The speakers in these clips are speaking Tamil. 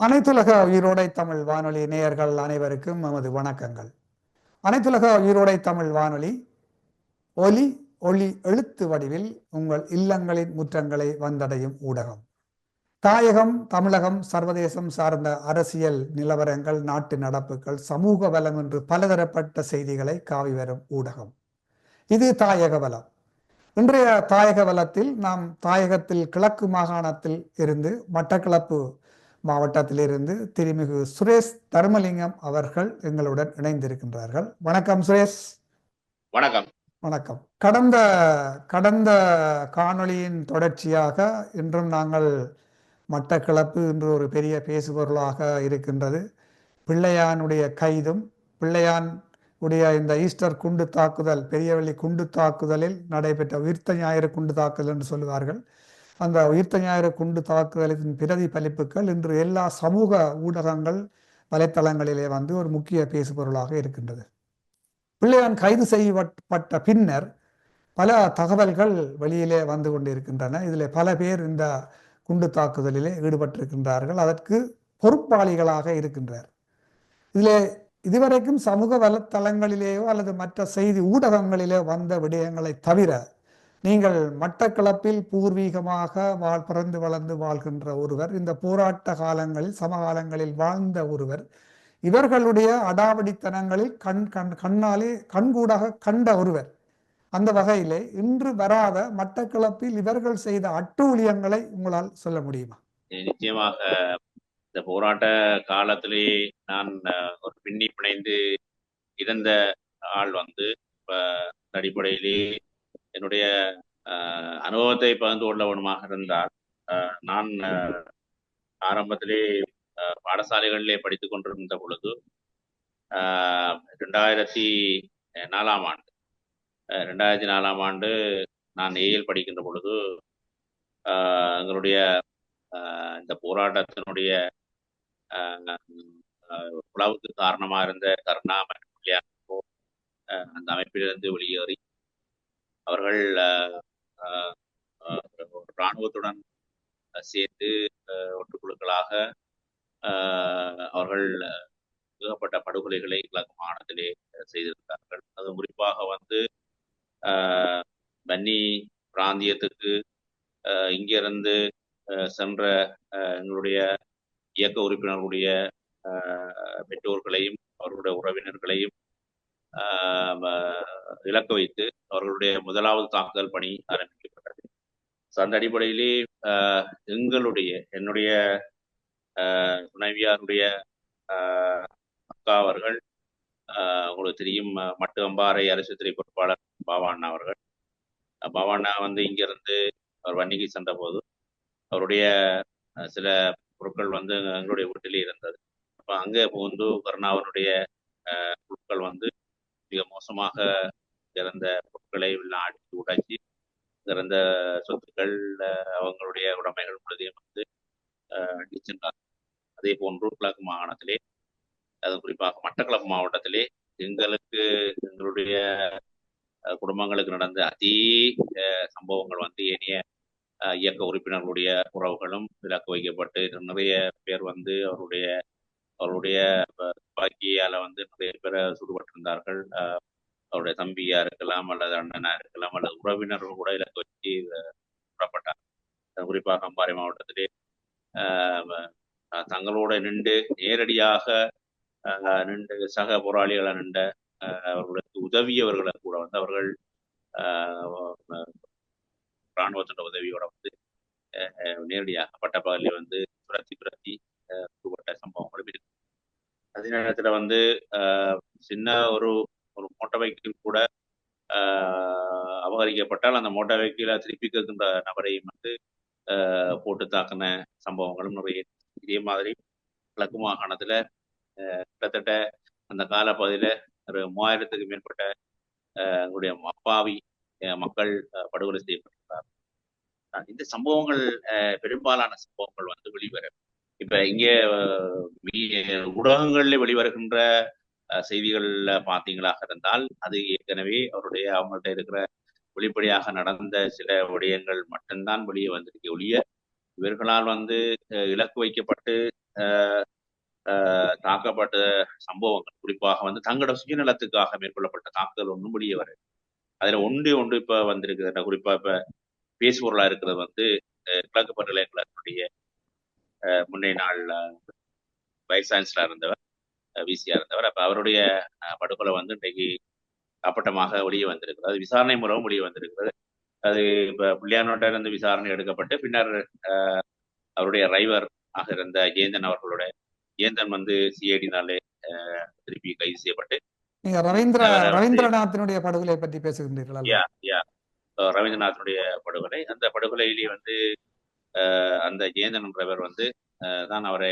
அனைத்துலக உயிரோடை தமிழ் வானொலி நேயர்கள் அனைவருக்கும் நமது வணக்கங்கள். அனைத்துலக உயிரோடை தமிழ் வானொலி ஒலி ஒளி எழுத்து வடிவில் உங்கள் இல்லங்களின் முற்றங்களை வந்தடையும் ஊடகம். தாயகம், தமிழகம், சர்வதேசம் சார்ந்த அரசியல் நிலவரங்கள், நாட்டு நடப்புகள், சமூக வலம் என்று பலதரப்பட்ட செய்திகளை காவி வரும் ஊடகம். இது தாயக வலம். இன்றைய தாயக வலத்தில் நாம் தாயகத்தில் கிழக்கு மாகாணத்தில் இருந்து மட்டக்களப்பு மாவட்டத்திலிருந்து திருமிகு சுரேஷ் தர்மலிங்கம் அவர்கள் எங்களுடன் இணைந்திருக்கின்றார்கள். வணக்கம் சுரேஷ். வணக்கம். வணக்கம். கடந்த காணொளியின் தொடர்ச்சியாக இன்றும் நாங்கள் மட்டக்களப்பு என்று ஒரு பெரிய பேசுபொருளாக இருக்கின்றது. பிள்ளையானுடைய கைதும் பிள்ளையான் உடைய இந்த ஈஸ்டர் குண்டு தாக்குதல், பெரியவள்ளி குண்டு தாக்குதலில் நடைபெற்ற உயிர்த்த ஞாயிறு குண்டு தாக்குதல் என்று சொல்லுவார்கள். அந்த உயிர்த்த ஞாயிறு குண்டு தாக்குதலின் பிரதிபலிப்புகள் இன்று எல்லா சமூக ஊடகங்கள் வலைத்தளங்களிலே வந்து ஒரு முக்கிய பேசுபொருளாக இருக்கின்றது. பிள்ளையான் கைது செய்யப்பட்ட பின்னர் பல தகவல்கள் வெளியிலே வந்து கொண்டிருக்கின்றன. இதில் பல பேர் இந்த குண்டு தாக்குதலிலே ஈடுபட்டிருக்கின்றார்கள், அதற்கு பொறுப்பாளிகளாக இருக்கின்றார். இதிலே இதுவரைக்கும் சமூக வலைத்தளங்களிலேயோ அல்லது மற்ற செய்தி ஊடகங்களிலே வந்த விடயங்களை தவிர, நீங்கள் மட்டக்களப்பில் பூர்வீகமாக பிறந்து வளர்ந்து வாழ்கின்ற ஒருவர், இந்த போராட்ட காலங்களில் சமகாலங்களில் வாழ்ந்த ஒருவர், இவர்களுடைய அடாவடித்தனங்களில் கண்ணாலே கண்கூடாக கண்ட ஒருவர். அந்த வகையிலே இன்று வராத மட்டக்களப்பில் இவர்கள் செய்த அட்டூழியங்களை உங்களால் சொல்ல முடியுமா? நிச்சயமாக இந்த போராட்ட காலத்திலே நான் ஒரு பின்னி பிணைந்து இருந்த ஆள் வந்து அடிப்படையிலே என்னுடைய அனுபவத்தை பகிர்ந்து கொள்ளவனுமாக இருந்தால், நான் ஆரம்பத்திலே பாடசாலைகளிலே படித்துக் கொண்டிருந்த பொழுது 2004 ஆண்டு நான் ஏஎல் படிக்கின்ற பொழுது எங்களுடைய இந்த போராட்டத்தினுடைய உழவுக்கு காரணமாக இருந்த கருணா மற்றும் அந்த அமைப்பிலிருந்து வெளியேறி அவர்கள் இராணுவத்துடன் சேர்ந்து ஒட்டுக்குழுக்களாக அவர்கள் ஏகப்பட்ட படுகொலைகளை கிழக்கு மாகாணத்திலே செய்திருந்தார்கள். அது குறிப்பாக வந்து வன்னி பிராந்தியத்துக்கு இங்கிருந்து சென்ற எங்களுடைய இயக்க உறுப்பினர்களுடைய பெற்றோர்களையும் அவர்களுடைய உறவினர்களையும் இலக்கு வைத்து அவர்களுடைய முதலாவது தாக்குதல் பணி ஆரம்பிக்கப்பட்டது. அந்த அடிப்படையிலே என்னுடைய துணைவியாருடைய அக்கா அவர்கள், உங்களுக்கு தெரியும், மட்டு அம்பாறை அரசுத்துறை பொறுப்பாளர் பாவாண்ணா அவர்கள். பாவாண்ணா வந்து இங்கிருந்து அவர் வன்னிக்கு சென்ற போது அவருடைய சில பொருட்கள் வந்து எங்களுடைய வீட்டிலே இருந்தது. அப்போ அங்கே புகுந்து கருணாவனுடைய பொருட்கள் வந்து மிக மோசமாக இறந்த பொருட்களை எல்லாம் அடித்து உடைச்சி இறந்த சொத்துக்கள் அவங்களுடைய உடைமைகள் முழுதையும் வந்து அடிச்சென்றார். அதே போன்று கிழக்கு மாகாணத்திலே, அது குறிப்பாக மட்டக்களப்பு மாவட்டத்திலே எங்களுடைய குடும்பங்களுக்கு நடந்த அதே சம்பவங்கள் வந்து ஏனைய இயக்க உறுப்பினர்களுடைய உறவுகளும் விலக்கு வைக்கப்பட்டு நிறைய பேர் வந்து அவருடைய துப்பாக்கியால வந்து நிறைய பேரை சுடுபட்டிருந்தார்கள். அவருடைய தம்பியா இருக்கலாம், அல்லது அண்ணனா இருக்கலாம், அல்லது உறவினர்கள் கூட இலக்கு வச்சு சுடப்பட்டார். குறிப்பாக அம்பாறை மாவட்டத்திலே தங்களோட நின்று நேரடியாக நின்று சக போராளிகளை நின்ற அவர்களுக்கு உதவியவர்களை கூட வந்து அவர்கள் இராணுவத்தோட உதவியோட வந்து நேரடியாக பட்டப்பகலில் வந்து துரத்தி சுடுபட்ட சம்பவங்களும் இருக்கு. அதே நேரத்துல வந்து சின்ன ஒரு மோட்டார் வெஹிக்கிள் கூட அபகரிக்கப்பட்டால் அந்த மோட்டார் வெஹிக்கிளை திருப்பி கேட்கின்ற நபரையும் வந்து போட்டு தாக்கின சம்பவங்களும் நிறைய. இதே மாதிரி கிழக்கு மாகாணத்துல கிட்டத்தட்ட அந்த காலப்பகுதியில ஒரு 3000த்துக்கு மேற்பட்ட எங்களுடைய அப்பாவி மக்கள் படுகொலை செய்யப்பட்டிருக்கிறார். இந்த சம்பவங்கள் பெரும்பாலான சம்பவங்கள் வந்து வெளிவர இப்ப இங்கே ஊடகங்கள்ல வெளிவருகின்ற செய்திகள்ல பாத்தீங்களாக இருந்தால் அது ஏற்கனவே அவங்கள்ட்ட இருக்கிற வெளிப்படையாக நடந்த சில விடயங்கள் மட்டும்தான் வெளியே வந்திருக்க ஒழிய இவர்களால் வந்து இலக்கு வைக்கப்பட்டு தாக்கப்பட்ட சம்பவங்கள் குறிப்பாக வந்து தங்களோட சுயநலத்துக்காக மேற்கொள்ளப்பட்ட தாக்குதல் ஒன்றும் வெளியே வர அதுல ஒன்று இப்ப வந்திருக்குது. குறிப்பா இப்ப பேசுபொருளா இருக்கிறது வந்து கிழக்கு பல்கலைக்கழகத்தினுடைய முன்னே நாள் வைஸ் சான்சலர் இருந்தவர், விசியா இருந்தவர். அப்ப அவருடைய படுகொலை வந்து இன்றைக்கு அப்பட்டமாக வெளியே வந்திருக்கிறது. அது விசாரணை மூலம் வெளியே வந்திருக்கிறது. அது இப்ப பிள்ளையானோட்ட இருந்து விசாரணை எடுக்கப்பட்டு பின்னர் அவருடைய டிரைவர் ஆக இருந்த ஜெயந்தன் ஜெயந்தன் வந்து சிஐடினாலே திருப்பி கைது செய்யப்பட்டு. நீங்க ரவீந்திரநாத்தினுடைய படுகொலை பற்றி பேசுகின்றீர்களா? ரவீந்திரநாத்தினுடைய படுகொலை, அந்த படுகொலையிலேயே வந்து அந்த ஜெயந்தன் டிரைவர் வந்து தான் அவரை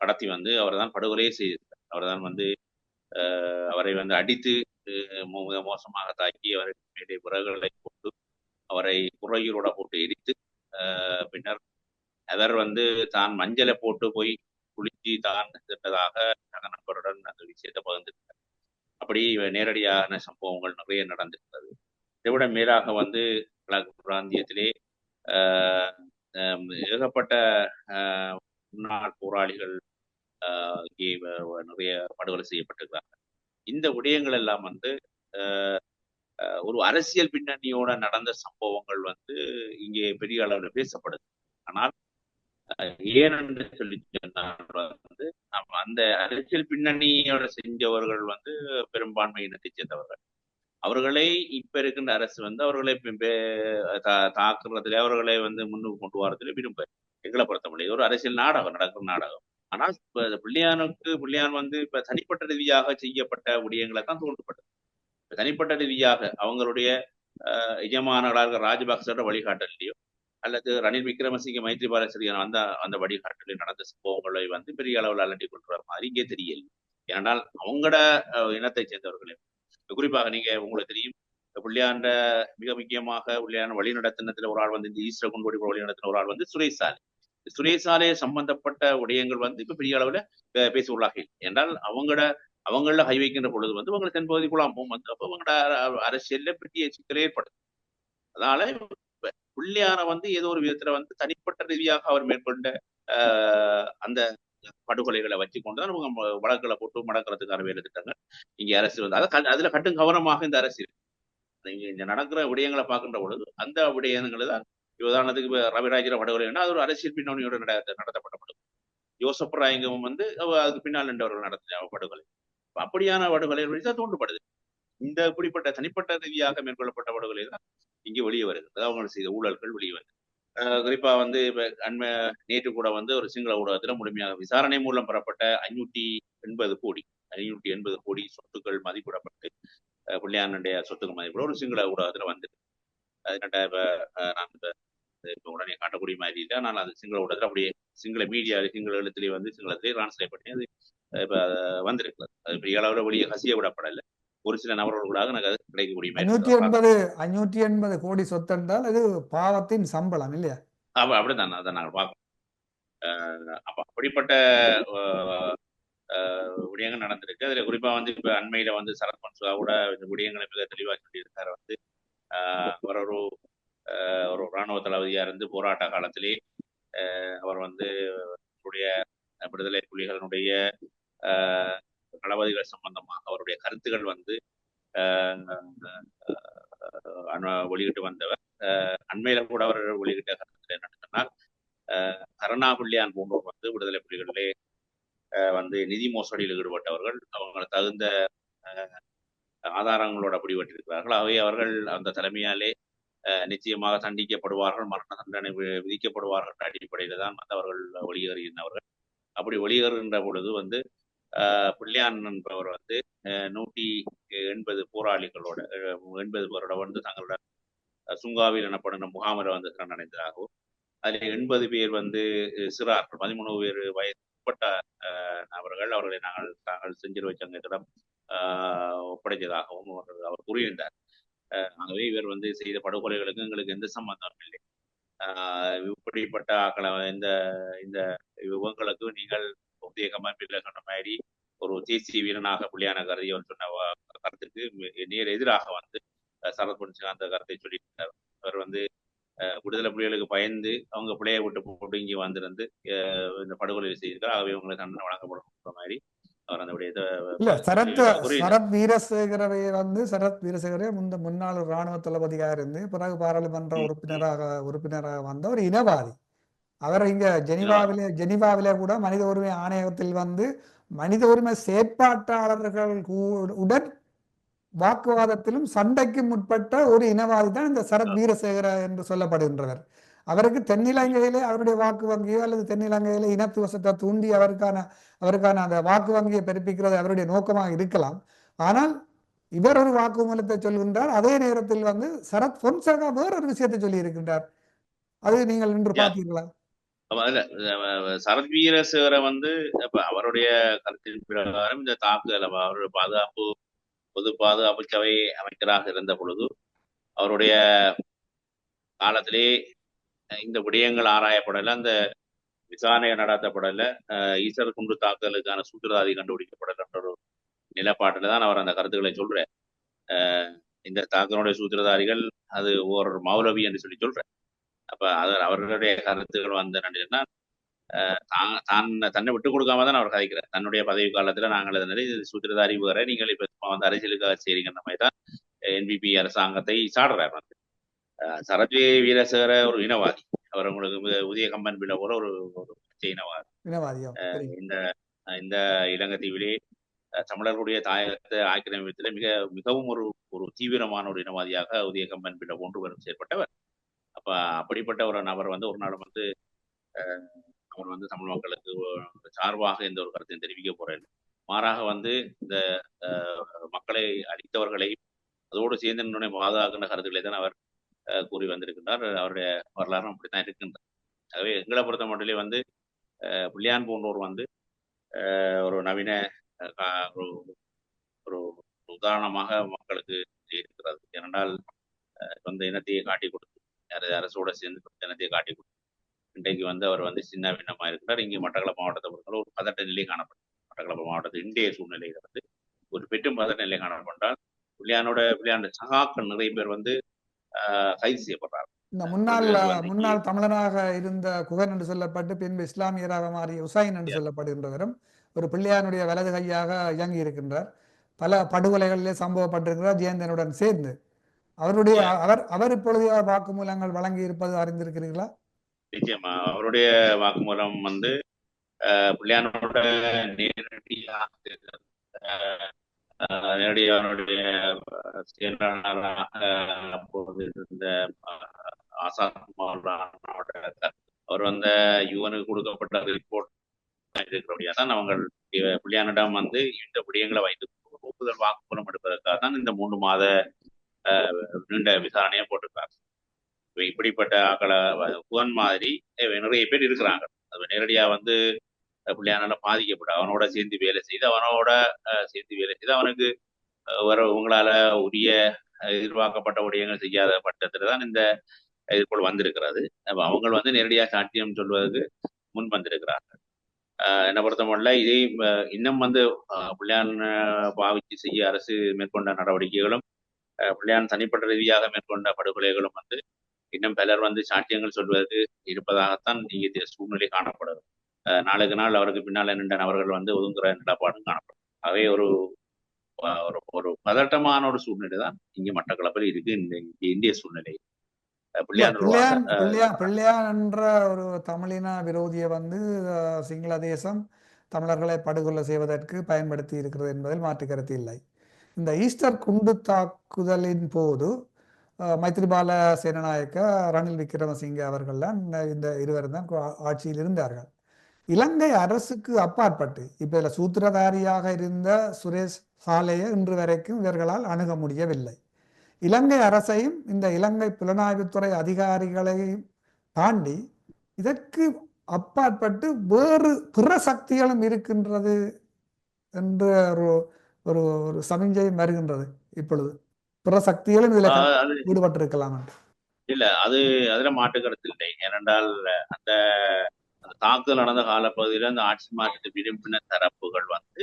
கடத்தி வந்து அவர் தான் படுகொலையே செய்திருந்தார். அவர் தான் வந்து அவரை வந்து அடித்து மிக மோசமாக தாக்கி அவரை மேலே விறகுகளை போட்டு அவரை குறையூரோட போட்டு எரித்து பின்னர் அவர் வந்து தான் மஞ்சளை போட்டு போய் குளிச்சு தான் திட்டதாக நண்பருடன் அந்த விஷயத்தை பகிர்ந்திருக்கிறார். அப்படி நேரடியான சம்பவங்கள் நிறைய நடந்திருக்கிறது. இதைவிட மேலாக வந்து கிழக்கு பிராந்தியத்திலே ஏகப்பட்ட முன்னாள் போராளிகள் இங்கே நிறைய படுகொலை செய்யப்பட்டிருக்கிறாங்க. இந்த விடயங்கள் எல்லாம் வந்து ஒரு அரசியல் பின்னணியோட நடந்த சம்பவங்கள் வந்து இங்கே பெரிய அளவில் பேசப்படுது. ஆனால் ஏனென்று சொல்லி வந்து அந்த அரசியல் பின்னணியோட செஞ்சவர்கள் வந்து பெரும்பான்மை இனத்தை சேர்ந்தவர்கள். அவர்களை இப்ப இருக்கின்ற அரசு வந்து அவர்களை தாக்குறதுல அவர்களை வந்து முன்னுக்கு கொண்டு வரதுல விரும்ப எங்களை பொறுத்தவரை ஒரு அரசியல் நாடகம் நடக்கிற நாடகம். ஆனால் இப்ப பிள்ளையான் வந்து இப்ப தனிப்பட்ட ரீதியாக செய்யப்பட்ட விடயங்களை தான் தோன்றப்பட்டது. தனிப்பட்ட ரீதியாக அவங்களுடைய எஜமானர்களாக ராஜபக்சோட வழிகாட்டலையோ அல்லது ரணில் விக்ரமசிங்க மைத்ரிபால சிறியன் அந்த வழிகாட்டலில் நடந்த சம்பவங்களை வந்து பெரிய அளவில் அலட்டி கொண்டு மாதிரி இங்கே தெரியல. ஏனென்றால் அவங்களோட இனத்தை சேர்ந்தவர்களே குறிப்பாக நீங்க உங்களுக்கு தெரியும் பிள்ளையாண்ட மிக முக்கியமாக பிள்ளையான வழிநடத்தினத்துல ஒரு ஆள் வந்து இந்த ஈஸ்டர் கொண்டு வழிநடத்தின ஒரு ஆள் வந்து சுரேசாலை சம்பந்தப்பட்ட விடயங்கள் வந்து இப்ப பெரிய அளவுல பேச உள்ளாக என்றால் அவங்கள கை வைக்கின்ற பொழுது வந்து அவங்க தென்பகுதி குழாம்பும் வந்து அப்ப அவங்களோட அரசியல்ல பெரிய சிக்கல் ஏற்படுது. அதனால பிள்ளையான வந்து ஏதோ ஒரு விதத்துல வந்து தனிப்பட்ட ரீதியாக அவர் மேற்கொண்ட அந்த படுகொலைகளை வச்சு கொண்டுதான் அவங்க வழக்குகளை போட்டு மடக்கிறதுக்கான வேலை திட்டங்கள் இங்க அரசு வந்து அதுல கட்டும் கவனமாக இந்த அரசு இங்க இந்த நடக்கிற விடயங்களை பார்க்கின்ற பொழுது அந்த விடயங்கள் தான் உதாரணத்துக்கு ரவிராஜர படுகொலை அது ஒரு அரசியல் பின்னணியோடு நடத்தப்பட்ட படுகொலை. யோசப் ராயங்கவும் வந்து அதுக்கு பின்னால் நின்றவர்கள் நடத்தின படுகொலை. அப்படியான படுகொலை தான் தோன்றப்படுது. இந்த இப்படிப்பட்ட தனிப்பட்ட ரீதியாக மேற்கொள்ளப்பட்ட படுகொலை தான் இங்கே வெளியே வருது. அவங்க செய்த ஊழல்கள் வெளியே வருது. குறிப்பா வந்து இப்ப நேற்று கூட வந்து ஒரு சிங்கள ஊடகத்துல முழுமையாக விசாரணை மூலம் பெறப்பட்ட 580 கோடி சொத்துக்கள் மதிப்பிடப்பட்டு பிள்ளையானுடைய சொத்துக்கள் மதிப்பிட ஒரு சிங்கள ஊடகத்துல வந்துருக்கு. அது நான் இப்ப உடனே காட்டக்கூடிய மாதிரி இல்லை. ஆனால் அது சிங்கள ஊடகத்துல அப்படியே சிங்கள மீடியா சிங்கள எழுத்துலேயே வந்து சிங்களத்திலே டிரான்ஸ்லேட் பண்ணி அது இப்ப வந்திருக்கிறது. அது பெரிய அளவுல வெளியே கசிய விடப்படலை. ஒரு சில நபர்களாக எனக்கு அது கிடைக்கக்கூடிய 580 கோடி சொத்து என்றால் அது பாவத்தின் சம்பளம் இல்லையா? அப்படித்தான் அதை நாங்கள் பார்க்கணும். அப்ப அப்படிப்பட்ட விடயங்கள் நடந்திருக்கு. அதுல குறிப்பா வந்து இப்ப அண்மையில வந்து சரத் மன்சுவா கூட இந்த விடயங்களை மிக தெளிவா சொல்லியிருக்காரு. வந்து அவர் ஒரு ஒரு இராணுவ தளபதியா இருந்து போராட்ட காலத்திலே அவர் வந்து விடுதலை புலிகளினுடைய தளபதிகள் சம்பந்தமாக அவருடைய கருத்துக்கள் வந்து வெளியிட்டு வந்தவர். அண்மையில கூட அவர் வெளியிட்ட கருத்து என்னன்னு சொன்னால், கருணா புள்ளியான் போன்றோர் வந்து விடுதலை புலிகளிலே வந்து நிதி மோசடியில் ஈடுபட்டவர்கள், அவங்க தகுந்த ஆதாரங்களோட பிடிபட்டிருக்கிறார்கள். ஆகவே அவர்கள் அந்த தலைமையாலே நிச்சயமாக தண்டிக்கப்படுவார்கள், மரண தண்டனை விதிக்கப்படுவார்கள் என்ற அடிப்படையில் தான் வந்து அவர்கள் வெளியேறினவர்கள். அப்படி வெளியேறுகின்ற பொழுது வந்து புள்ளியான் என்பவர் வந்து 180 போராளிகளோட 80 பேரோட வந்து தங்களோட சுங்காவில் எனப்படுகிற முகாமில் வந்து திறனடைந்ததாகவும், அதில் 80 பேர் வந்து சிறார்கள், 13 பேர் வயதுப்பட்ட நபர்கள், அவர்களை தாங்கள் செஞ்சிலுவை சங்கத்திடம் ஒப்படைத்ததாகவும் அவர் கூறியிருந்தார். ஆகவே இவர் வந்து செய்த படுகொலைகளுக்கு எங்களுக்கு எந்த சம்பந்தமும் இல்லை. இப்படிப்பட்ட ஆக்களை இந்த இந்த விவங்களுக்கு நீங்கள் புதிய கமாண்டில் சொன்ன மாதிரி ஒரு தேசிய வீரனாக புள்ளியான கருதி அவர் சொன்ன கருத்துக்கு நேர் எதிராக வந்து சரத் பொன்சேகா அந்த கருத்தை சொல்லியிருந்தார். அவர் வந்து விடுதலை புலிகளுக்கு பயந்து அவங்க பிள்ளையை விட்டு போட்டு இங்கே வந்திருந்து இந்த படுகொலை செய்திருக்கார். ஆகவே உங்களுக்கு தண்டனை வழங்கப்படும் மாதிரி அவர் அந்த இல்ல சரத் வீரசேகரவை வந்து சரத் வீரசேகரே முன்னாள் இராணுவ தளபதியாக இருந்து பிறகு பாராளுமன்ற உறுப்பினராக வந்த ஒரு இனவாதி. அவர் இங்க ஜெனிவாவிலே கூட மனித உரிமை ஆணையத்தில் வந்து மனித உரிமை செயற்பாட்டாளர்கள் உடன் வாக்குவாதத்திலும் சண்டைக்கும் முற்பட்ட ஒரு இனவாதி தான் இந்த சரத் வீரசேகர என்று சொல்லப்படுகின்றவர். அவருக்கு தென்னிலங்கையிலே அவருடைய வாக்கு வங்கியோ அல்லது தென்னிலங்கையிலே இனத்துவசத்தை தூண்டி அவருக்கான அந்த வாக்கு வங்கியை பெருப்பிக்கிறது அவருடைய நோக்கமாக இருக்கலாம். ஆனால் இவர் ஒரு வாக்குமூலத்தை சொல்கின்றார். அதே நேரத்தில் வந்து சரத் பொன்சேகா வேறொரு விஷயத்தை சொல்லி இருக்கின்றார். அது நீங்கள் இன்று பார்த்தீர்களா? சரத் வீரசேகர வந்து அவருடைய கருத்தின் பிரகாரம் இந்த தாக்குதல் அவருடைய பொது பாதுகாப்பு சபை அமைச்சராக இருந்த பொழுது அவருடைய காலத்திலே இந்த விடயங்கள் ஆராயப்படல, அந்த விசாரணை நடத்தப்படல, ஈஸ்வர் குண்டு தாக்குதலுக்கான சூத்திரதாரி கண்டுபிடிக்கப்படல என்ற ஒரு நிலப்பாட்டில் தான் அவர் அந்த கருத்துக்களை சொல்றார். இந்த தாக்குதலுடைய சூத்திரதாரிகள் அது ஒரு மௌலவி என்று சொல்லி சொல்றார். அப்ப அவர்களுடைய கருத்துக்கள் வந்து என்னன்னா, தன்னை விட்டு கொடுக்காம தான் அவர் கதைக்கிறார். தன்னுடைய பதவி காலத்துல நாங்கள் அதனால சூத்திரதாரி வேற, நீங்கள் இப்ப வந்து அரசியலுக்காக செய்றீங்கிற மாதிரி தான் என்பிபி அரசாங்கத்தை சாடுறார். வந்து சரத் வீரசேகர ஒரு இனவாதி. அவர் உங்களுக்கு உதய கம்பன் பிள்ளை போல ஒரு இனவாதி. இந்த இலங்கைத்தீவிலே தமிழர்களுடைய தாயகத்தை ஆக்கிரமிப்பதில் மிகவும் ஒரு தீவிரமான ஒரு இனவாதியாக உதய கம்பன் பிள்ளை போன்று செயற்பட்டவர். அப்ப அப்படிப்பட்ட ஒரு நபர் வந்து ஒரு நாள் வந்து அவர் வந்து தமிழ் மக்களுக்கு சார்பாக எந்த ஒரு கருத்தையும் தெரிவிக்க போறேன். மாறாக வந்து இந்த மக்களை அழித்தவர்களை அதோடு சேர்ந்து பாதுகாக்கின்ற கருத்துக்களை தான் அவர் கூறி வந்திருக்கின்றார். அவருடைய வரலாறும் அப்படித்தான் இருக்கின்றார். ஆகவே எங்களை பொறுத்த மட்டிலே வந்து புள்ளியான் போன்றோர் வந்து ஒரு நவீன ஒரு உதாரணமாக மக்களுக்கு இருக்கிறது. ஏனென்றால் சொந்த இனத்தையே காட்டி கொடுத்து அரசோட சேர்ந்து சொந்த இனத்தையே காட்டி கொடுத்து இன்றைக்கு வந்து அவர் வந்து சின்ன பின்னமா இருக்கிறார். இங்கே மட்டக்களப்பு மாவட்டத்தை பொறுத்தவரை ஒரு பதட்ட நிலை காணப்படும். மட்டக்களப்பு மாவட்டத்தில் இன்றைய சூழ்நிலையில வந்து ஒரு பெற்றும் பதட்ட நிலை காணப்பட்டால் புள்ளியான சகாக்கள் நிறைய பேர் வந்து கைது செய்யப்படுறார். இந்த முன்னாள் தமிழனாக இருந்த குகன் என்று சொல்லப்பட்டு பின்பு இஸ்லாமியராக மாறிய உசைன் என்று சொல்லப்படுகின்றவரும் ஒரு பிள்ளையானுடைய வலது கையாக இயங்கி இருக்கின்றார். பல படுகொலைகளிலே சம்பவப்பட்டிருக்கிறார் ஜெயந்தனுடன் சேர்ந்து. அவர் இப்பொழுது வாக்குமூலங்கள் வழங்கி இருப்பது அறிந்திருக்கிறீர்களா? நிச்சயமா அவருடைய வாக்குமூலம் வந்து பிள்ளையானோட நேரடியாக அவனுடைய அப்போது இருந்த ஆசாத் அவர் வந்த யுவனுக்கு கொடுக்கப்பட்ட ரிப்போர்ட் இருக்கிறபடியா தான் அவங்க பிள்ளையானிடம் வந்து இந்த விடயங்களை வைத்து ஒப்புதல் வாக்குமூலம் எடுப்பதற்காக தான் இந்த 3 மாத நீண்ட விசாரணையை போட்டிருக்காங்க. இப்படிப்பட்ட ஆக்களை புகன் மாதிரி நிறைய பேர் இருக்கிறாங்க. அது நேரடியா வந்து பிள்ளையானால பாதிக்கப்பட்ட அவனோட சேர்ந்து வேலை செய்து அவனுக்கு உங்களால உரிய எதிர்பார்க்கப்பட்ட விடயங்கள் செய்யாத பட்சத்துல தான் இந்த எதிர்கொள் வந்திருக்கிறது. அவங்க வந்து நேரடியாக சாட்சியம் சொல்வதற்கு முன் வந்திருக்கிறார்கள். என்னை பொறுத்தமல்ல இதை இன்னும் வந்து பிள்ளையான் பாவிச்சு செய்ய அரசு மேற்கொண்ட நடவடிக்கைகளும் பிள்ளையான் தனிப்பட்ட ரீதியாக மேற்கொண்ட படுகொலைகளும் வந்து இன்னும் பலர் வந்து சாட்சியங்கள் சொல்வதற்கு இருப்பதாகத்தான் இங்கே சூழ்நிலை காணப்படுது. நாளுக்கு நாள் அவருக்கு பின்னால் நின்ற நபர்கள் வந்து ஒதுங்குற நிலப்பாடும் காணப்படும். அவை ஒரு ஒரு ஒரு பதட்டமான ஒரு சூழ்நிலை தான் இங்கே மட்டக்களப்பில் இருக்கு இந்திய சூழ்நிலை. இல்ல பிள்ளையான் உருவாக பிள்ளையான் பிள்ளையான் பிள்ளையான் என்ற ஒரு தமிழின விரோதியை வந்து சிங்கள தேசம் தமிழர்களை படுகொலை செய்வதற்கு பயன்படுத்தி இருக்கிறது என்பதில் மாற்று கருத்து இல்லை. இந்த ஈஸ்டர் குண்டு தாக்குதலின் போது மைத்ரிபால சேனநாயக்க, ரணில் விக்ரமசிங்கே அவர்கள்லாம் இந்த இருவரும் தான் ஆட்சியில் இருந்தார்கள். இலங்கை அரசுக்கு அப்பாற்பட்டு இப்ப இதுல சூத்திரதாரியாக இருந்த சுரேஷ் சாலையை இன்று வரைக்கும் இவர்களால் அணுக முடியவில்லை. இலங்கை அரசையும் இந்த இலங்கை புலனாய்வுத்துறை அதிகாரிகளையும் தாண்டி இதற்கு அப்பாற்பட்டு வேறு பிற சக்திகளும் இருக்கின்றது என்ற ஒரு ஒரு ஒரு சமிஞ்சையும் வருகின்றது. இப்பொழுது பிற சக்திகளும் இதுல அது ஈடுபட்டிருக்கலாம். இல்ல அது அதுல மாற்று கருத்து இல்லை. ஏனென்றால் அந்த அந்த தாக்குதல் நடந்த காலப்பகுதியில் அந்த ஆட்சி மாற்றத்தை விரும்பின தரப்புகள் வந்து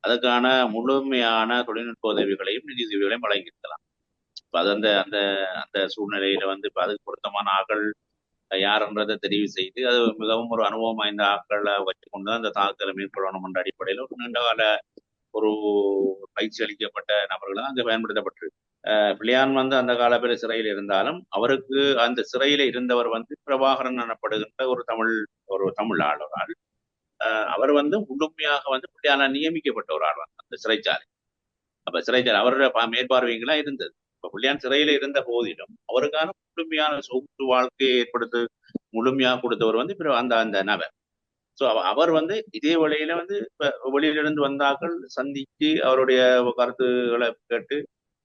அதுக்கான முழுமையான தொழில்நுட்ப உதவிகளையும் நிதி உதவிகளையும் வழங்கியிருக்கலாம். இப்ப அது அந்த அந்த அந்த சூழ்நிலையில வந்து இப்ப அதுக்கு பொருத்தமான ஆக்கள் யாருன்றதை தெரிவு செய்து அது மிகவும் ஒரு அனுபவம் வாய்ந்த ஆக்களை வச்சுக்கொண்டு அந்த தாக்குதலை மேற்கொள்ளணும் என்ற அடிப்படையில் ஒரு நீண்டகால ஒரு பயிற்சி அளிக்கப்பட்ட நபர்கள் தான் அங்கே பயன்படுத்தப்பட்டிருக்கு. பிள்ளையான் வந்து அந்த காலப்பேர் சிறையில் இருந்தாலும் அவருக்கு அந்த சிறையில இருந்தவர் வந்து பிரபாகரன் எனப்படுகின்ற ஒரு தமிழ் ஆளுநர். அவர் வந்து முழுமையாக வந்து பிள்ளையானால் நியமிக்கப்பட்ட ஒரு ஆள் அந்த சிறைச்சாலை. அப்ப சிறைச்சாலை அவருடைய மேற்பார்வைகளா இருந்தது. இப்ப பிள்ளையான் சிறையில இருந்த போதிலும் அவருக்கான முழுமையான சொத்து வாழ்க்கையை ஏற்படுத்த முழுமையாக கொடுத்தவர் வந்து அந்த அந்த நபர். ஸோ அவர் வந்து இதே வழியில வந்து வெளியிலிருந்து வந்தாக்கள் சந்திச்சு அவருடைய கருத்துக்களை கேட்டு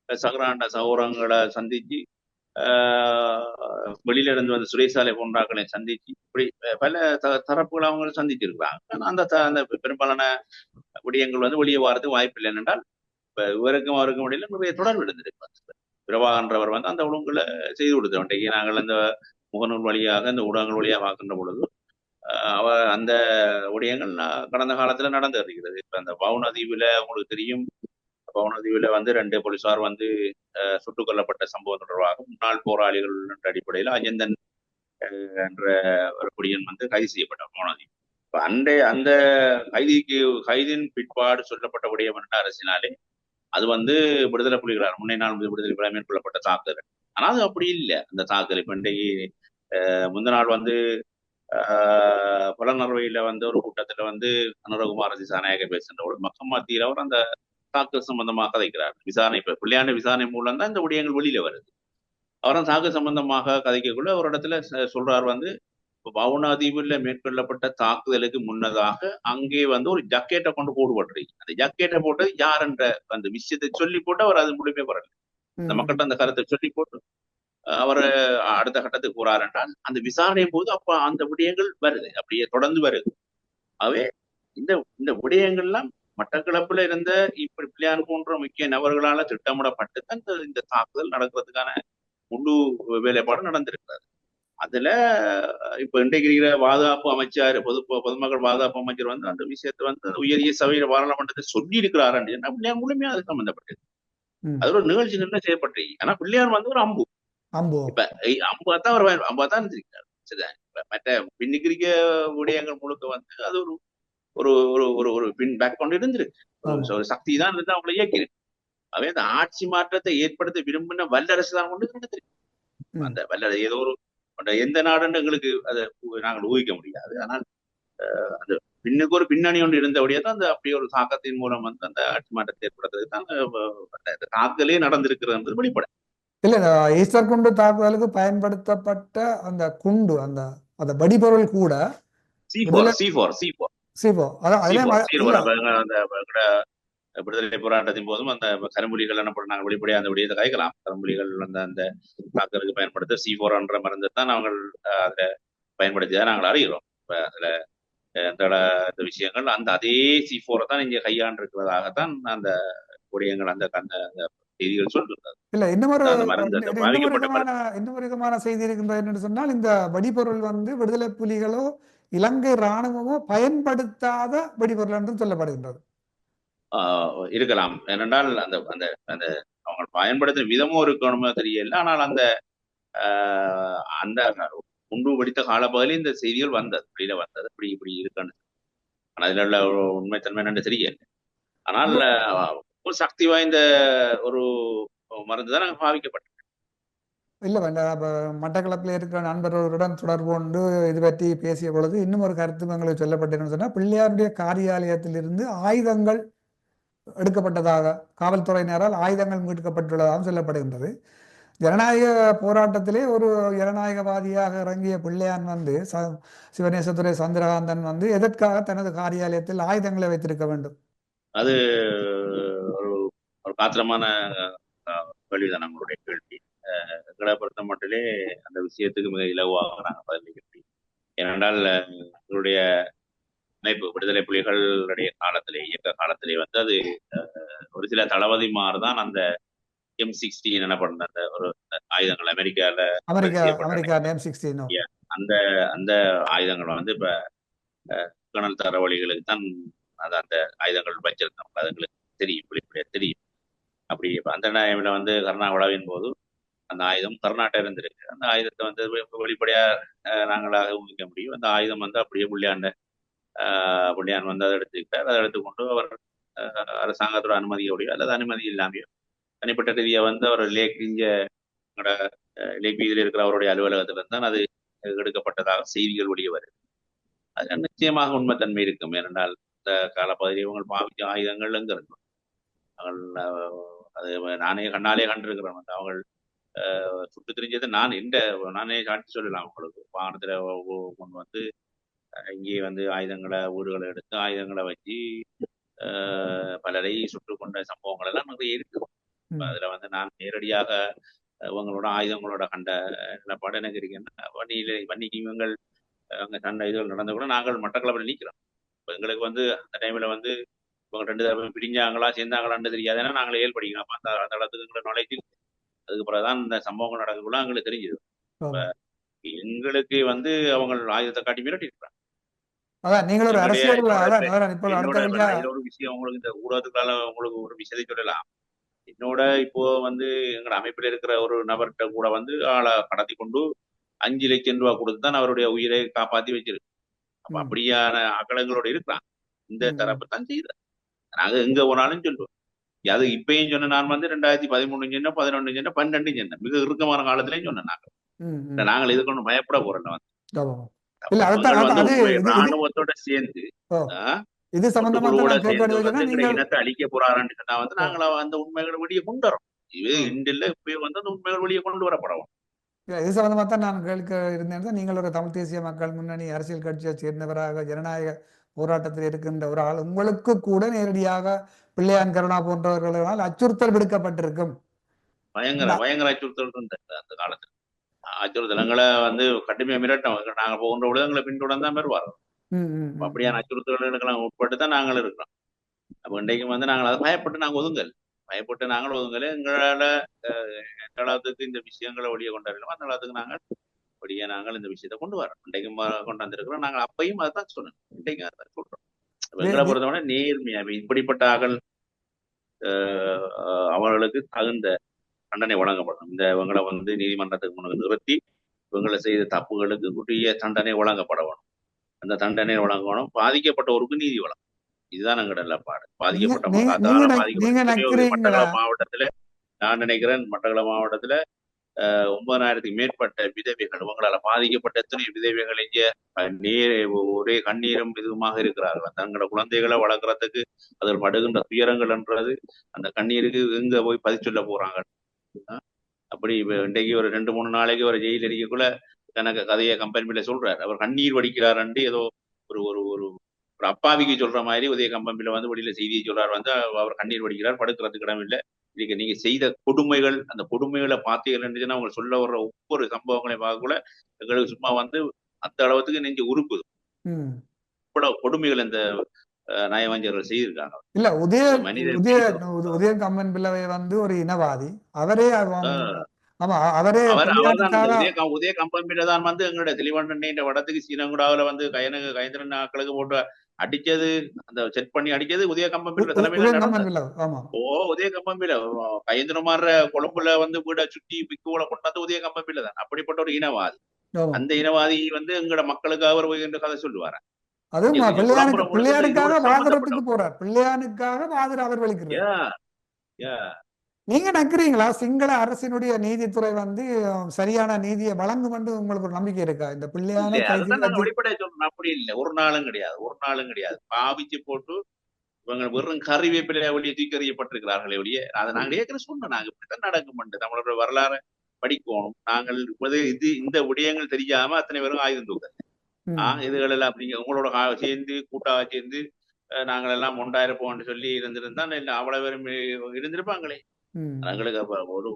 சகராண்ட சகோதரங்களை சந்திச்சு வெளியில இருந்து வந்து சுரேசாலை போன்றாக்களை சந்திச்சு இப்படி பல தரப்புகளை அவங்க சந்திச்சிருக்கிறாங்க. அந்த பெரும்பாலான விடயங்கள் வந்து வெளியே வாரதுக்கு வாய்ப்பு இல்லை. என்னென்றால் இப்ப இவருக்கும் அவருக்கும் இடையில நிறைய தொடர்பு இருந்திருக்கு. பிரபாகன்றவர் வந்து அந்த ஒழுங்குல செய்து கொடுத்த நாங்கள் அந்த முகநூல் வழியாக இந்த ஊடகங்கள் வழியாக பார்க்கின்ற பொழுது அவர் அந்த விடயங்கள் கடந்த காலத்துல நடந்து வருகிறது. இப்ப அந்த பவுனதீவுல உங்களுக்கு தெரியும், பவுனதீவுல வந்து 2 போலீசார் வந்து சுட்டுக் கொல்லப்பட்ட சம்பவம் தொடர்பாக முன்னாள் போராளிகள் என்ற அடிப்படையில் அஜந்தன் என்ற ஒரு குடியன் வந்து கைது செய்யப்பட்டார் பவுனதீவு. இப்ப அந்த கைதின் பிற்பாடு சொல்லப்பட்ட விடயம் என்ற அரசினாலே அது வந்து விடுதலை புலிகளால் முன்னே நாள் விடுதலை புலிகளால் மேற்கொள்ளப்பட்ட தாக்குதல். ஆனால் அது அப்படி இல்லை. அந்த தாக்குதல் இப்ப இன்றைக்கு முந்த நாள் வந்து புலனறுவையில வந்து ஒரு கூட்டத்துல வந்து அனுரகுமார திசாநாயக பேசுகின்ற ஒரு மக்கள் மத்தியில் அவர் அந்த தாக்குதல் சம்பந்தமாக கதைக்கிறார். விசாரணை இப்ப பிள்ளையான விசாரணை மூலம் தான் இந்த விடயங்கள் வெளியில வருது. அவரும் தாக்குதல் சம்பந்தமாக கதைக்கக்குள்ள ஒரு இடத்துல சொல்றார் வந்து பவுனாதீவுல மேற்கொள்ளப்பட்ட தாக்குதலுக்கு முன்னதாக அங்கே வந்து ஒரு ஜக்கெட்டை கொண்டு போடுபடுறீங்க. அந்த ஜக்கெட்டை போட்டது யார் என்ற அந்த விஷயத்தை சொல்லி போட்டு அவர் அது முழுமே வரல. அந்த மக்கள்கிட்ட அந்த கருத்தை சொல்லி போட்டு அவர் அடுத்த கட்டத்துக்கு போறார் என்றால் அந்த விசாரணையும் போது அப்ப அந்த விடயங்கள் வருது, அப்படியே தொடர்ந்து வருது. அவே இந்த இந்த விடயங்கள்லாம் மட்டக்களப்புல இருந்த இப்படி பிள்ளையான் போன்ற முக்கிய நபர்களால திட்டமிடப்பட்டு தான் இந்த தாக்குதல் நடக்கிறதுக்கான முழு வேலைப்பாடு நடந்திருக்கிறது. அதுல இப்ப இன்றைக்கு இருக்கிற பாதுகாப்பு அமைச்சர் பொதுமக்கள் பாதுகாப்பு அமைச்சர் வந்து அந்த விஷயத்தை வந்து உயரிய சபையில பாராளுமன்றத்தை சொல்லி இருக்கிறார் அப்படின்னா பிள்ளையார் முழுமையா அது சம்பந்தப்பட்டது. அது ஒரு நிகழ்ச்சி நிர்ணயம் செய்யப்பட்டு. ஆனா பிள்ளையார் வந்து ஒரு அம்பு இப்ப அம்பாத்தான் அவர் அம்பாத்தான் இருந்திருக்காரு. சரிதான். மற்ற பின்னிக்கிறிக்க விடயங்கள் முழுக்க வந்து அது ஒரு ஒரு ஒரு ஒரு ஒரு பின் பேக்ரவுண்ட் இருந்திருக்கு. ஒரு சக்தி தான் இருந்து அவங்களை இயக்கிருக்கு. அவை அந்த ஆட்சி மாற்றத்தை ஏற்படுத்த விரும்பின வல்லரசு தான் கொண்டு நடந்திருக்கு. அந்த வல்லரசு ஏதோ ஒரு எந்த நாடுன்னு எங்களுக்கு அதை நாங்கள் ஊகிக்க முடியாது. ஆனால் அந்த பின்னுக்கு ஒரு பின்னணி ஒன்று இருந்தபடியே தான் அந்த அப்படி ஒரு தாக்கத்தின் மூலம் வந்து அந்த ஆட்சி மாற்றத்தை ஏற்படுத்துறதுக்கு தான் தாக்குதலே நடந்திருக்கிறது என்பது வெளிப்படை. இல்ல, ஈஸ்டர் குண்டு தாக்குதலுக்கு பயன்படுத்தப்பட்ட அந்த குண்டு அந்த வெடிபொருள் கூட விடுதலை போராட்டத்தின் போதும் அந்த கரும்புலிகள் என்ன வெளிப்படையா அந்த விடயத்தை கைக்கலாம். கரும்புலிகள் அந்த தாக்குதலுக்கு பயன்படுத்த C4 என்ற மருந்து தான் நாங்கள் அதை பயன்படுத்திதான் நாங்கள் அறிகிறோம். இப்ப அதுல இந்த விஷயங்கள் அந்த அதே C4 தான் இங்க கையாண்டு இருக்கிறதாகத்தான் அந்த விடயங்கள் அந்த செய்திகள் சொல்லுகிறது. இல்ல, இன்னொரு விதமான செய்தி இருக்கின்றது என்று சொன்னால், இந்த வெடிபொருள் வந்து விடுதலை புலிகளோ இலங்கை இராணுவமோ பயன்படுத்தாத வெடிபொருள் என்று சொல்லப்படுகின்றது. இருக்கலாம். ஏனென்றால் அந்த அந்த அந்த அவங்க பயன்படுத்தும் விதமும் இருக்கணுமோ தெரியல. ஆனால் அந்த அந்த குண்டு வெடித்த காலப்பகுதியில் இந்த செய்திகள் வந்தது, வெளியில வந்தது, இப்படி இப்படி இருக்குன்னு. ஆனா அதுல உள்ள ஒரு உண்மைத்தன்மை என்னன்னு தெரியல. ஆனால் ஒரு சக்தி வாய்ந்த ஒரு மருந்து தான் நாங்கள் பாவிக்கப்பட்டோம். இல்லை வேண்டாம். அப்போ மட்டக்களப்பில் இருக்கிற நண்பர்களுடன் தொடர்பு கொண்டு இது பற்றி பேசிய பொழுது இன்னும் ஒரு கருத்து எங்களுக்கு சொல்லப்பட்டிருன்னு சொன்னால், பிள்ளையாருடைய காரியாலயத்திலிருந்து ஆயுதங்கள் எடுக்கப்பட்டதாக, காவல்துறையினரால் ஆயுதங்கள் மீட்கப்பட்டுள்ளதாகவும் சொல்லப்படுகின்றது. ஜனநாயக போராட்டத்திலே ஒரு ஜனநாயகவாதியாக இறங்கிய பிள்ளையான் வந்து சிவநேசத்துறை சந்திரகாந்தன் வந்து எதற்காக தனது காரியாலயத்தில் ஆயுதங்களை வைத்திருக்க வேண்டும்? அது ஒரு ஒரு காத்திரமான கேள்விதான் நம்மளுடைய கேள்வி. எங்களை பொறுத்த மட்டிலே அந்த விஷயத்துக்கு மிக இலகுவாக நாங்கள் பதிலளிக்க முடியும். ஏனென்றால் எங்களுடைய அமைப்பு விடுதலை புலிகளுடைய காலத்திலே, இயக்க காலத்திலே வந்து அது ஒரு சில தளபதிமார் தான் அந்த M16 எனப்படுற அந்த ஒரு ஆயுதங்கள் அமெரிக்கால அமெரிக்கா M16 அந்த அந்த ஆயுதங்களை வந்து இப்ப கர்னல் தரவழிகளுக்கு தான் அது அந்த ஆயுதங்கள் வச்சிருந்தோம். அது எங்களுக்கு தெரியும், வெளிப்படையா தெரியும். அப்படி அந்த டைம்ல வந்து கருணா விழாவின் போது அந்த ஆயுதம் கர்நாடகா இருந்திருக்கு. அந்த ஆயுதத்தை வந்து வெளிப்படையா நாங்களாக ஊகிக்க முடியும். அந்த ஆயுதம் வந்து அப்படியே புள்ளியான் வந்து அதை எடுத்துக்கிட்டார். அதை எடுத்துக்கொண்டு அவர் அரசாங்கத்தோட அனுமதியோடையோ அல்லது அனுமதி இல்லாமையோ தனிப்பட்ட ரீதியாக வந்து அவர் லேக் வீதியில் இருக்கிற அவருடைய அலுவலகத்திலிருந்து தான் அது எடுக்கப்பட்டதாக செய்திகள் வெளியே வருது. அது நிச்சயமாக உண்மைத்தன்மை இருக்கும். ஏனென்றால் இந்த காலப்பகுதியில் இவங்க பாவிச்ச ஆயுதங்கள் எங்க இருக்கும்? அது நானே கண்ணாலே கண்டிருக்கிறேன். அவங்க சுட்டு தெரிஞ்சது நானே காட்டி சொல்லலாம். உங்களுக்கு வாகனத்துல கொண்டு வந்து இங்கே வந்து ஆயுதங்களை ஊர்களை எடுத்து ஆயுதங்களை வச்சு பலரை சுட்டு கொண்ட சம்பவங்கள் எல்லாம் நிறைய இருக்கு. அதுல வந்து நான் நேரடியாக இவங்களோட ஆயுதங்களோட கண்ட நிலப்பாடு எனக்கு இருக்குன்னா வன்னிக்கு இவங்கள் அங்கே சண்டை இதுகள் நடந்த கூட நாங்கள் மட்டக்களப்பில் நிற்கிறோம். இப்போ எங்களுக்கு வந்து அந்த டைம்ல வந்து இவங்க 2 தரப்பு பிரிஞ்சாங்களா சேர்ந்தாங்களான்னு தெரியாது. ஏன்னா நாங்கள் ஏல் படிக்கலாம். அந்த இடத்துக்கு எங்களை நுழைச்சி அதுக்கு பிறகுதான் இந்த சம்பவங்கள் நடக்கக்குள்ள எங்களுக்கு தெரிஞ்சுது. எங்களுக்கு வந்து அவங்க ஆயுதத்தை காட்டி மிரட்டி இருக்கிறாங்க. ஒரு விஷயம் உங்களுக்கு இந்த ஊடகத்துக்கால உங்களுக்கு ஒரு விஷயத்தை சொல்லலாம். என்னோட இப்போ வந்து எங்க அமைப்பில் இருக்கிற ஒரு நபர்கிட்ட கூட வந்து ஆளை கடத்தி கொண்டு 5 லட்சம் ரூபாய் கொடுத்து தான் அவருடைய உயிரை காப்பாத்தி வச்சிருக்கு. அப்ப அப்படியான அகலங்களோட இருக்கிறான். இந்த தரப்பு தான் செய்யுது. நாங்க எங்க போனாலும் சொல்லுவோம். அது இப்பயும் சொன்ன நான் வந்து 2013 சொன்ன 11 சொன்ன 12 சொன்ன மிக இறுக்கமான காலத்திலேயும் சொன்னேன். நாங்கள் இது கொண்டு பயப்பட போறோம் வந்து ராணுவத்தோட சேர்ந்து இனத்தை அழிக்க போறாருன்னு சொன்னா வந்து நாங்கள அந்த உண்மைகளை வெளியே கொண்டு வரோம். இது இந்தியில இப்ப வந்து அந்த உண்மைகள் வெளியே கொண்டு வரப்படவும். இது சம்பந்தமா தான் நான் கேட்க இருந்தேன். நீங்கள் ஒரு தமிழ் தேசிய மக்கள் முன்னணி அரசியல் கட்சியை சேர்ந்தவராக ஜனநாயக போராட்டத்தில் இருக்கின்ற ஒரு ஆள், உங்களுக்கு கூட நேரடியாக பிள்ளையான் கருணா போன்றவர்களால் அச்சுறுத்தல் விடுக்கப்பட்டிருக்கும். பயங்கர அச்சுறுத்தல் இருந்தது அந்த காலத்துல. அச்சுறுத்தலங்களை வந்து கடுமையா மிரட்டம். நாங்க போகின்ற உலகங்களை பின்தொடர்ந்து தான் வருவார். அப்படியான அச்சுறுத்தல்களுக்கெல்லாம் உட்பட்டு தான் நாங்கள் இருக்கிறோம். அப்ப இன்றைக்கும் வந்து நாங்கள் அதை பயப்பட்டு நாங்கள் ஒதுங்கல் எங்களால அளவுக்கு இந்த விஷயங்களை வெளியே கொண்டாடலாம். அந்த அளவுக்கு நாங்கள் இந்த விஷயத்தை கொண்டு வரோம். இன்றைக்கும் கொண்டு வந்திருக்கிறோம். நாங்கள் அப்பையும் அதான் சொன்னோம், இன்றைக்கும் அதான் சொல்றோம். எங்களை பொறுத்தவரை நேர்மையா இப்படிப்பட்ட ஆகல் அவர்களுக்கு தகுந்த தண்டனை வழங்கப்படும். இந்த இவங்களை வந்து நீதிமன்றத்துக்கு முன்னாடி நிறுத்தி இவங்களை செய்த தப்புகளுக்கு உரிய தண்டனை வழங்கப்பட வேணும். அந்த தண்டனை வழங்கணும். பாதிக்கப்பட்டவருக்கு நீதி வழங்கும். இதுதான் எங்களோட நிலப்பாடு. பாதிக்கப்பட்ட மட்டக்களப்பு மாவட்டத்துல நான் நினைக்கிறேன், மட்டக்களப்பு மாவட்டத்துல 9,000க்கு மேற்பட்ட விதவைகள், இவங்களால பாதிக்கப்பட்ட எத்தனை விதவைகள் இங்கே ஒரே கண்ணீரும் இதுவுமாக இருக்கிறார்கள். தங்களோட குழந்தைகளை வளர்க்கறதுக்கு அதில் படுகின்ற துயரங்கள் என்றது அந்த கண்ணீருக்கு எங்க போய் பதிச்சொல்ல போறாங்க. அப்படி இன்றைக்கு ஒரு 2-3 நாளைக்கு ஒரு ஜெயில் அடிக்கக்குள்ள எனக்கு கதையை கம்பெனியில சொல்றாரு. அவர் கண்ணீர் வடிக்கிறாருன்ட்டு ஏதோ ஒரு ஒரு ஒரு அப்பாவிக்கு சொல்ற மாதிரி உதய கம்பெனியில வந்து வெளியில செய்தியை சொல்றாரு. வந்து அவர் கண்ணீர் வடிக்கிறார், படுக்கிறதுக்கு இடம் இல்லை. இன்னைக்கு நீங்க செய்த கொடுமைகள், அந்த கொடுமைகளை பார்த்தீங்கன்னா அவங்க சொல்ல வர்ற ஒவ்வொரு சம்பவங்களையும் பார்க்கக்குள்ள எங்களுக்கு சும்மா வந்து அந்த அளவுக்கு நெஞ்சு உருக்குது. கொடுமைகள் இந்த நயவஞ்சர்கள் செய்திருக்காங்க. இல்ல உதய கம்பன் பிள்ளை வந்து ஒரு இனவாதி. அவரே உதய கம்பெனில தான் வந்து எங்களுடைய தெளிவான வடத்துக்கு சீனங்குடாவில வந்து கயந்திரன் ஆக்களுக்கு போட்டு அடிச்சது அந்த செட் பண்ணி அடிச்சது உதய கம்பம்பில தலைமையில நடந்தது. உதயகம்பன் ஆமா உதய கம்பம்பில கயந்திரமாற கொழும்புல வந்து வீட சுற்றி பிக்குவலை கொண்டாந்து உதய கம்பம்பில தான். அப்படிப்பட்ட ஒரு இனவாதி. ஆமா அந்த இனவாதி வந்து எங்கட மக்களுக்காக அவர் என்ற கதை சொல்லுவாரு. அதுவும் பிள்ளையானுக்காக வாதுறதுக்கு சம்பந்தப்பட்ட போறார். பிள்ளையானுக்காக வாதுற அவர் வலிக்கிறார். யா யா நீங்க நம்புறீங்களா சிங்கள அரசினுடைய நீதித்துறை வந்து சரியான நீதியை வழங்கும் என்று உங்களுக்கு ஒரு நம்பிக்கை இருக்கா? இந்த பிள்ளையான அதுதான் நாங்க வெளிப்படையா சொல்றோம். அப்படி இல்லை, ஒரு நாளும் கிடையாது, ஒரு நாளும் கிடையாது. பாவிச்சு போட்டு இவங்க வெறும் கறிவேப்பிலையா ஒழிய தூக்கி எறியப்பட்டிருக்கிறார்களே ஒழிய அதை நாங்கள் ஏற்கனவே சொன்னோம். நாங்க இப்படித்தான் நடக்கும். தமிழோட வரலாறு படிக்கணும். நாங்கள் இது இந்த விடயங்கள் தெரியாம அத்தனை பேரும் ஆயுதம் தூக்க இதுகள் எல்லாம் அப்படி உங்களோட சேர்ந்து கூட்டாக சேர்ந்து நாங்கள் எல்லாம் ஒன்றாயிருப்போம்னு சொல்லி இருந்திருந்தா அவ்வளவு பேரும் இருந்திருப்பாங்களே. எங்களுக்கு ஒரு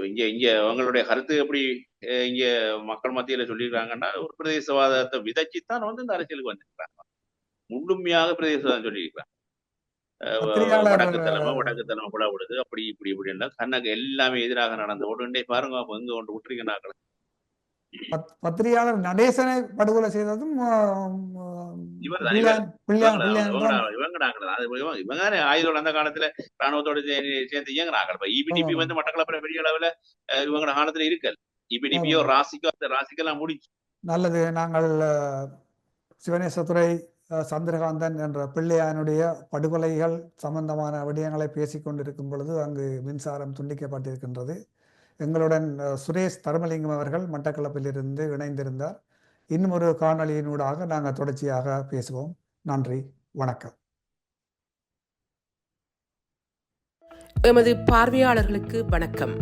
இங்க இங்க அவங்களுடைய கருத்து எப்படி இங்க மக்கள் மத்தியில சொல்லியிருக்காங்கன்னா, ஒரு பிரதேசவாதத்தை விதைச்சுத்தான் வந்து இந்த அரசியலுக்கு வந்திருக்கிறாங்க. முழுமையாக பிரதேசவாதம் சொல்லியிருக்கிறாங்க. வடக்கு தலைமை கூட விடுது, அப்படி இப்படி இப்படின்னா கண்ணக்கு எல்லாமே எதிராக நடந்து உடனே பாருங்க எங்க கொண்டு விட்டுருக்கிறாங்க. பத்திரிகையாளர் நடேசனை படுகொலை செய்ததும் இவங்க ஆயுதோட அந்த காலத்துல ராணுவத்தோடு சேர்ந்து இயங்குறாங்க. இப்ப இபிடிபி வந்து மட்டக்களப்பு பெரிய அளவுல இவங்களோட காலத்துல இருக்கல். இபிடிபியோ ராசிக்கோ அந்த ராசிக்கெல்லாம் முடிச்சு. நல்லது. நாங்கள் சிவனேசத்துறை சந்திரகாந்தன் என்ற பிள்ளையானுடைய படுகொலைகள் சம்பந்தமான விடயங்களை பேசிக்கொண்டிருக்கும் பொழுது அங்கு மின்சாரம் துண்டிக்கப்பட்டிருக்கின்றது. எங்களுடன் சுரேஷ் தர்மலிங்கம் அவர்கள் மட்டக்களப்பிலிருந்து இணைந்திருந்தார். இன்னும் ஒரு காணொலியினூடாக நாங்கள் தொடர்ச்சியாக பேசுவோம். நன்றி, வணக்கம். எமது பார்வையாளர்களுக்கு வணக்கம்.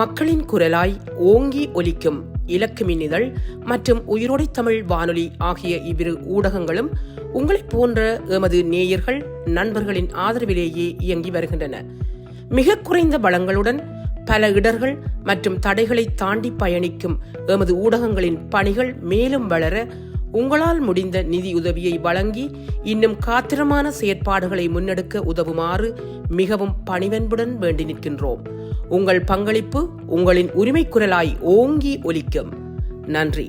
மக்களின் குரலாய் ஓங்கி ஒலிக்கும் இலக்கு மின்னிதழ் மற்றும் உயிரோடை தமிழ் வானொலி ஆகிய இவ்விரு ஊடகங்களும் உங்களைப் போன்ற எமது நேயர்கள் நண்பர்களின் ஆதரவிலேயே இயங்கி வருகின்றன. மிக குறைந்த வளங்களுடன் பல இடர்கள் மற்றும் தடைகளை தாண்டி பயணிக்கும் எமது ஊடகங்களின் பணிகள் மேலும் வளர உங்களால் முடிந்த நிதியுதவியை வழங்கி இன்னும் காத்திரமான செயற்பாடுகளை முன்னெடுக்க உதவுமாறு மிகவும் பணிவன்புடன் வேண்டி நிற்கின்றோம். உங்கள் பங்களிப்பு உங்களின் உரிமை குரலாய் ஓங்கி ஒலிக்கும். நன்றி.